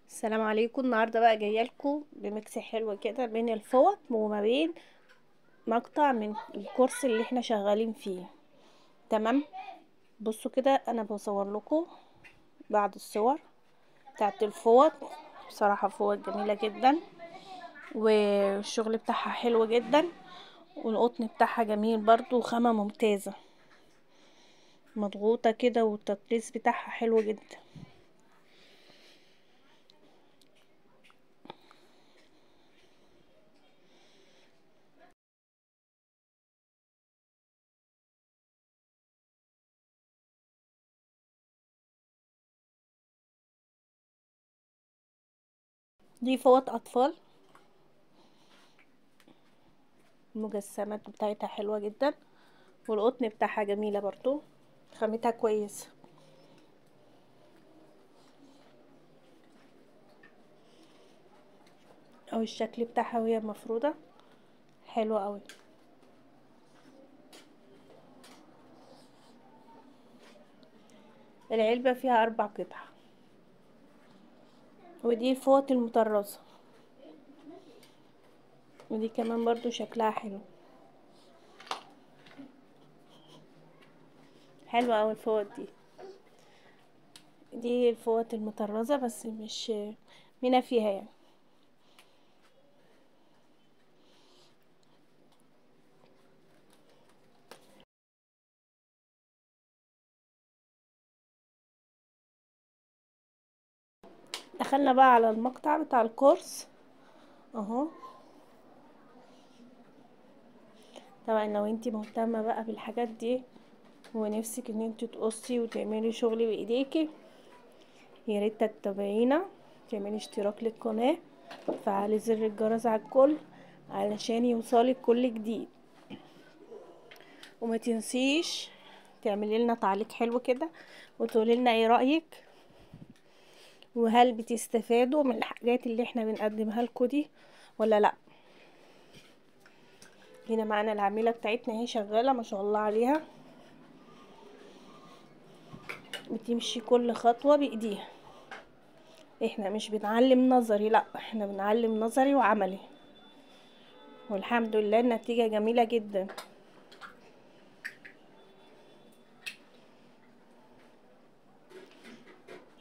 السلام عليكم. النهارده بقى جايه لكم بميكس حلو كده بين الفوط وما بين مقطع من الكورس اللي احنا شغالين فيه. تمام، بصوا كده انا بصور لكم بعض الصور بتاعت الفوط. بصراحه فوط جميله جدا والشغل بتاعها حلو جدا، والقطن بتاعها جميل برضو وخامه ممتازه مضغوطه كده، والتطريز بتاعها حلو جدا. دي فوط اطفال، المجسمات بتاعتها حلوه جدا، والقطن بتاعها جميله برضو، خامتها كويسه. او الشكل بتاعها وهي مفروده حلو قوي. العلبه فيها 4 قطع. ودي الفوط المطرزه، ودي كمان برضو شكلها حلو. حلوه قوي الفوط دي. دي الفوط المطرزه بس مش مينا فيها يعني. دخلنا بقى على المقطع بتاع الكورس اهو. طبعا لو انتي مهتمه بقى بالحاجات دي ونفسك ان انتي تقصي وتعملي شغل بايديكي، يا ريت تتابعينا، تعملي اشتراك للقناه، فعلي زر الجرس على الكل علشان يوصلك كل جديد. وما تنسيش تعملي لنا تعليق حلو كده وتقولي لنا ايه رايك، وهل بتستفادوا من الحاجات اللي احنا بنقدمها لكم دي ولا لا. هنا معانا العميله بتاعتنا اهي شغاله ما شاء الله عليها، بتمشي كل خطوه بايديها. احنا مش بنعلم نظري، لا احنا بنعلم نظري وعملي، والحمد لله النتيجه جميله جدا.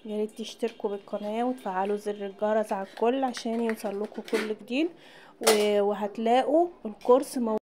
يا ريت تشتركوا بالقناه وتفعلوا زر الجرس على الكل عشان يوصل لكم كل جديد، وهتلاقوا الكورس موجود